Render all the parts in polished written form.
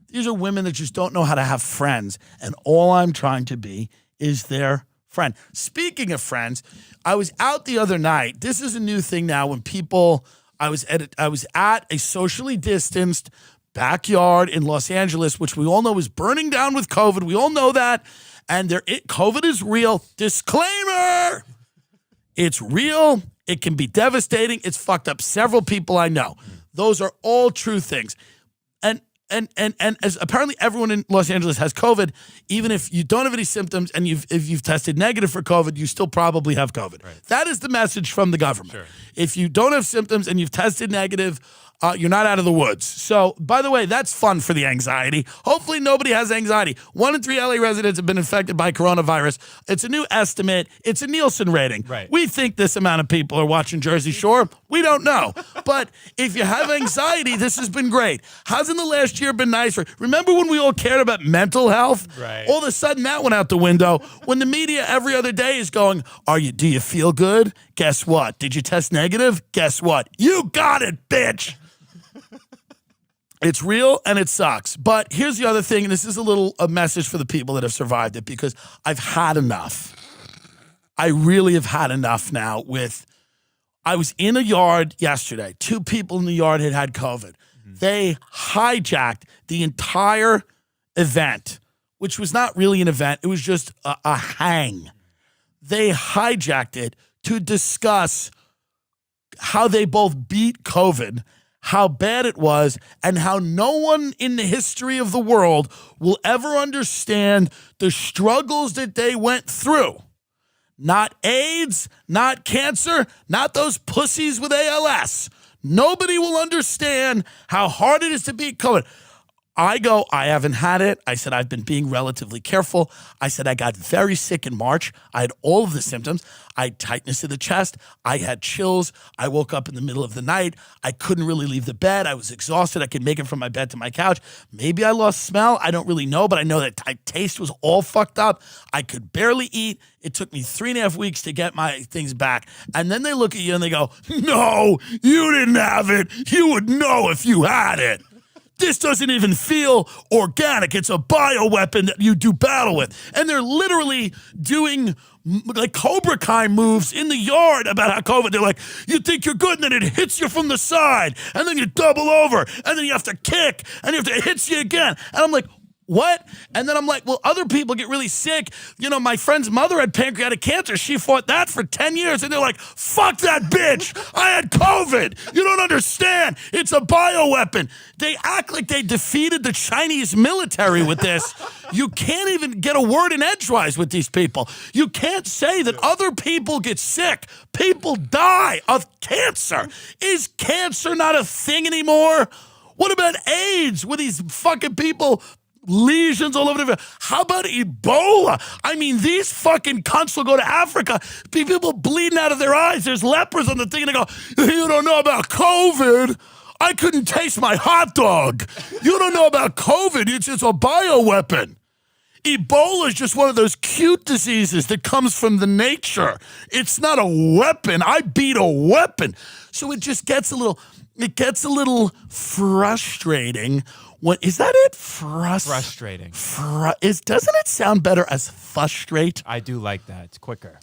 These are women that just don't know how to have friends. And all I'm trying to be is their friend. Speaking of friends, I was out the other night. This is a new thing now when people, I was at a socially distanced backyard in Los Angeles, which we all know is burning down with COVID. We all know that. And COVID is real. Disclaimer. It's real. It can be devastating. It's fucked up several people I know. Those are all true things. And as apparently everyone in Los Angeles has COVID, even if you don't have any symptoms and if you've tested negative for COVID, you still probably have COVID. Right. That is the message from the government. Sure. If you don't have symptoms and you've tested negative, you're not out of the woods. So, by the way, that's fun for the anxiety. Hopefully nobody has anxiety. 1 in 3 LA residents have been infected by coronavirus. It's a new estimate. It's a Nielsen rating. Right. We think this amount of people are watching Jersey Shore. We don't know. But if you have anxiety, this has been great. Hasn't the last year been nice? Remember when we all cared about mental health? Right. All of a sudden that went out the window. When the media every other day is going, do you feel good? Guess what? Did you test negative? Guess what? You got it, bitch. It's real and it sucks. But here's the other thing, and this is a message for the people that have survived it, because I've had enough. I really have had enough now I was in a yard yesterday. 2 people in the yard had COVID. Mm-hmm. They hijacked the entire event, which was not really an event. It was just a hang. They hijacked it to discuss how they both beat COVID, how bad it was, and how no one in the history of the world will ever understand the struggles that they went through. Not AIDS, not cancer, not those pussies with ALS. Nobody will understand how hard it is to beat COVID. I haven't had it. I said, I've been being relatively careful. I said, I got very sick in March. I had all of the symptoms. I had tightness in the chest. I had chills. I woke up in the middle of the night. I couldn't really leave the bed. I was exhausted. I could make it from my bed to my couch. Maybe I lost smell. I don't really know, but I know that taste was all fucked up. I could barely eat. It took me 3.5 weeks to get my things back. And then they look at you and they go, no, you didn't have it. You would know if you had it. This doesn't even feel organic. It's a bioweapon that you do battle with. And they're literally doing like Cobra Kai moves in the yard about how COVID, they're like, you think you're good, and then it hits you from the side, and then you double over, and then you have to kick, and it hits you again. And I'm like, what? And then I'm like, well, other people get really sick. You know, my friend's mother had pancreatic cancer. She fought that for 10 years. And they're like, fuck that bitch. I had COVID. You don't understand. It's a bioweapon. They act like they defeated the Chinese military with this. You can't even get a word in edgewise with these people. You can't say that other people get sick. People die of cancer. Is cancer not a thing anymore? What about AIDS with these fucking people? Lesions all over the. How about Ebola? I mean, these fucking cunts will go to Africa. People bleeding out of their eyes. There's lepers on the thing, and they go, you don't know about COVID. I couldn't taste my hot dog. You don't know about COVID. It's a bioweapon. Ebola is just one of those cute diseases that comes from the nature. It's not a weapon. I beat a weapon. So it just gets a little frustrating. What is that? Frustrating. Doesn't it sound better as frustrate? I do like that. It's quicker.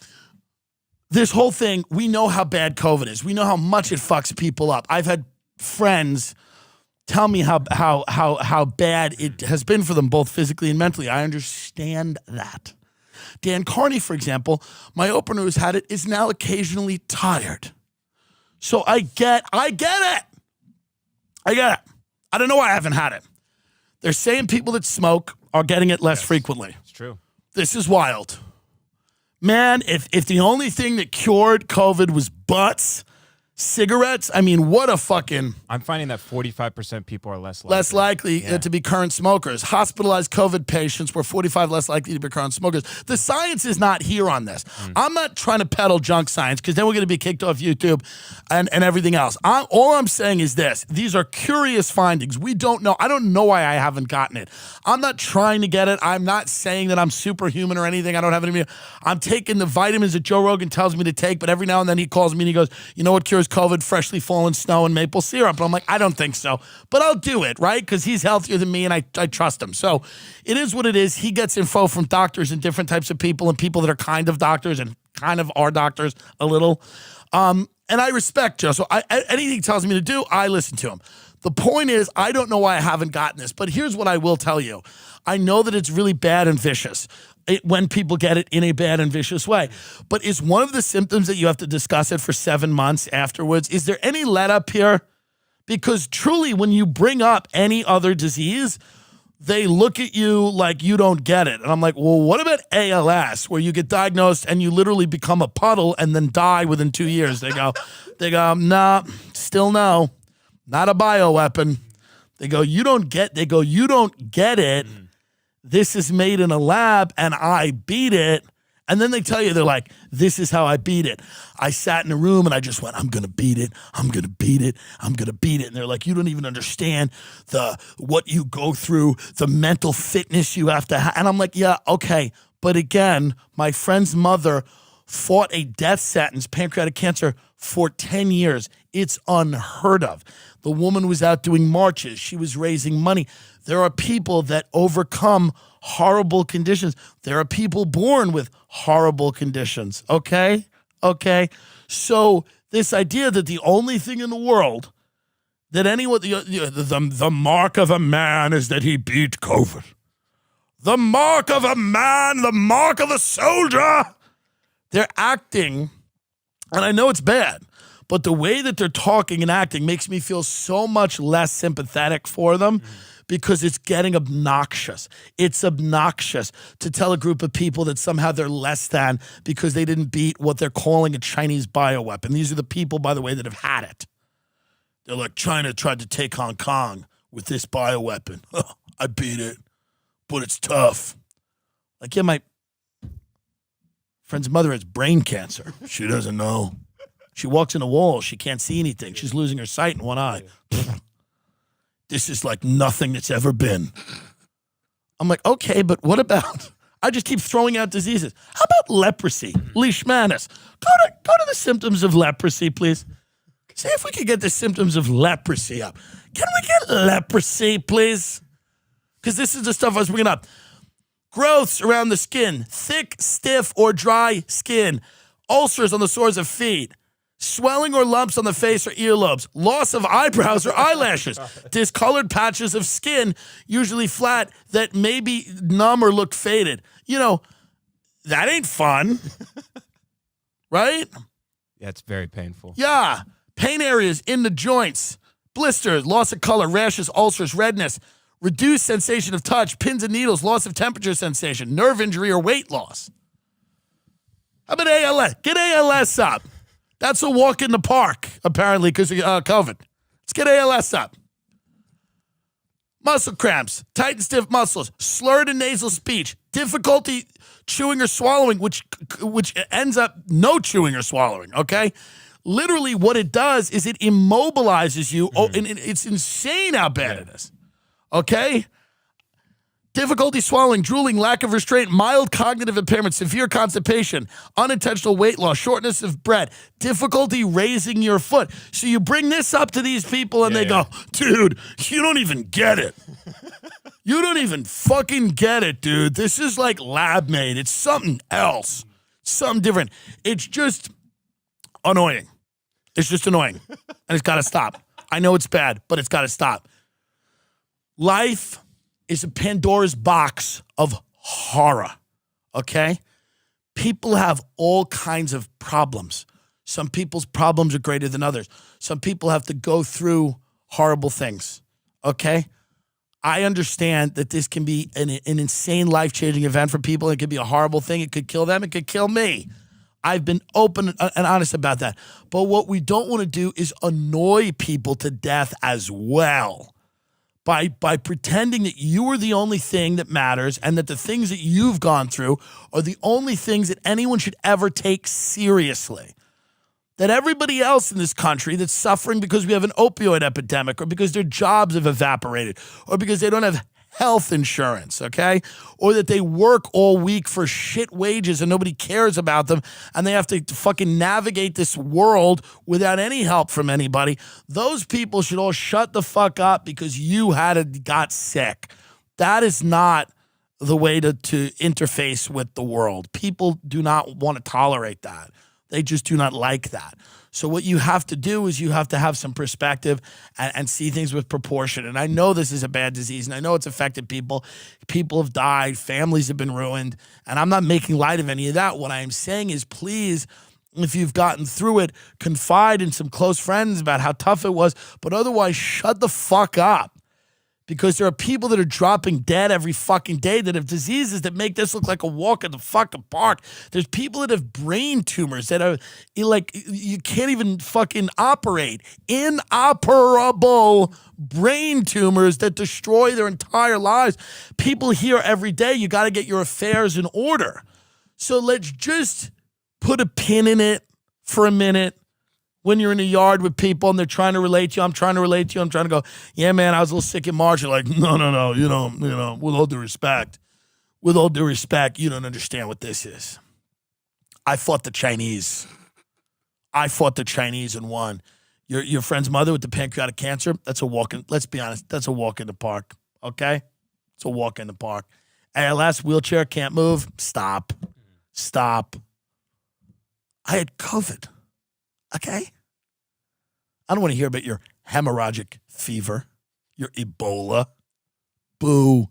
This whole thing, we know how bad COVID is. We know how much it fucks people up. I've had friends tell me how bad it has been for them, both physically and mentally. I understand that. Dan Carney, for example, my opener who's had it, is now occasionally tired. So I get it. I don't know why I haven't had it. They're saying people that smoke are getting it less frequently. It's true. This is wild. Man, if the only thing that cured COVID was butts, cigarettes, I mean, what a fucking... I'm finding that 45% people are less likely. Less likely to be current smokers. Hospitalized COVID patients were 45 less likely to be current smokers. The science is not here on this. I'm not trying to peddle junk science because then we're going to be kicked off YouTube and everything else. All I'm saying is this. These are curious findings. We don't know. I don't know why I haven't gotten it. I'm not trying to get it. I'm not saying that I'm superhuman or anything. I don't have any... I'm taking the vitamins that Joe Rogan tells me to take, but every now and then he calls me and he goes, you know what cures cures COVID, freshly fallen snow, and maple syrup. And I'm like, I don't think so, but I'll do it, right? Because he's healthier than me, and I trust him. So it is what it is. He gets info from doctors and different types of people and people that are kind of doctors and kind of are doctors a little. And I respect Joe. So anything he tells me to do, I listen to him. The point is, I don't know why I haven't gotten this, but here's what I will tell you. I know that it's really bad and vicious when people get it in a bad and vicious way. But is one of the symptoms that you have to discuss it for 7 months afterwards? Is there any let up here? Because truly, when you bring up any other disease, they look at you like you don't get it. And I'm like, well, what about ALS, where you get diagnosed and you literally become a puddle and then die within 2 years? They go, nah, still no. Not a bioweapon. They go, you don't get it. This is made in a lab and I beat it. And then they tell you, they're like, this is how I beat it. I sat in a room and I just went, I'm going to beat it. I'm going to beat it. I'm going to beat it. And they're like, you don't even understand what you go through, the mental fitness you have to have. And I'm like, yeah, okay. But again, my friend's mother fought a death sentence, pancreatic cancer, for 10 years. It's unheard of. The woman was out doing marches. She was raising money. There are people that overcome horrible conditions. There are people born with horrible conditions. Okay? Okay? So this idea that the only thing in the world that anyone, the mark of a man is that he beat COVID. The mark of a man, the mark of a soldier. They're acting, and I know it's bad, but the way that they're talking and acting makes me feel so much less sympathetic for them because it's getting obnoxious. It's obnoxious to tell a group of people that somehow they're less than because they didn't beat what they're calling a Chinese bioweapon. These are the people, by the way, that have had it. They're like, China tried to take Hong Kong with this bioweapon. I beat it, but it's tough. Like, yeah, my friend's mother has brain cancer. She doesn't know. She walks in a wall. She can't see anything. She's losing her sight in one eye. This is like nothing that's ever been. I'm like, okay, but what about, I just keep throwing out diseases. How about leprosy? Leishmaniasis. Go to the symptoms of leprosy, please. See if we can get the symptoms of leprosy up. Can we get leprosy, please? Because this is the stuff I was bringing up. Growths around the skin, thick, stiff, or dry skin, ulcers on the sores of feet, swelling or lumps on the face or earlobes, loss of eyebrows or eyelashes, discolored patches of skin, usually flat, that may be numb or look faded. You know, that ain't fun, right? Yeah, it's very painful. Yeah. Pain areas in the joints, blisters, loss of color, rashes, ulcers, redness, reduced sensation of touch, pins and needles, loss of temperature sensation, nerve injury, or weight loss. How about ALS? Get ALS up. That's a walk in the park, apparently, because of COVID. Let's get ALS up. Muscle cramps, tight and stiff muscles, slurred and nasal speech, difficulty chewing or swallowing, which ends up no chewing or swallowing, okay? Literally what it does is it immobilizes you. Oh, and it's insane how bad it is, okay? Difficulty swallowing, drooling, lack of restraint, mild cognitive impairment, severe constipation, unintentional weight loss, shortness of breath, difficulty raising your foot. So you bring this up to these people and they go, dude, you don't even get it. You don't even fucking get it, dude. This is like lab made. It's something else, something different. It's just annoying. It's just annoying. And it's got to stop. I know it's bad, but it's got to stop. Life is a Pandora's box of horror, okay? People have all kinds of problems. Some people's problems are greater than others. Some people have to go through horrible things, okay? I understand that this can be an insane life-changing event for people. It could be a horrible thing. It could kill them. It could kill me. I've been open and honest about that. But what we don't want to do is annoy people to death as well. By pretending that you are the only thing that matters and that the things that you've gone through are the only things that anyone should ever take seriously. That everybody else in this country that's suffering because we have an opioid epidemic or because their jobs have evaporated or because they don't have health insurance, okay? Or that they work all week for shit wages and nobody cares about them and they have to fucking navigate this world without any help from anybody. Those people should all shut the fuck up because you got sick. That is not the way to interface with the world. People do not want to tolerate that. They just do not like that. So what you have to do is you have to have some perspective and see things with proportion. And I know this is a bad disease, and I know it's affected people. People have died. Families have been ruined. And I'm not making light of any of that. What I am saying is, please, if you've gotten through it, confide in some close friends about how tough it was. But otherwise, shut the fuck up. Because there are people that are dropping dead every fucking day that have diseases that make this look like a walk in the fucking park. There's people that have brain tumors that are like, you can't even fucking operate. Inoperable brain tumors that destroy their entire lives. People hear every day, you got to get your affairs in order. So let's just put a pin in it for a minute. When you're in a yard with people and they're trying to relate to you, I'm trying to relate to you. I'm trying to go, yeah, man, I was a little sick in March. You're like, no, you know, with all due respect, you don't understand what this is. I fought the Chinese and won. Your friend's mother with the pancreatic cancer, let's be honest, that's a walk in the park, okay? It's a walk in the park. ALS, wheelchair, can't move, stop. I had COVID. Okay? I don't want to hear about your hemorrhagic fever, your Ebola. Boo.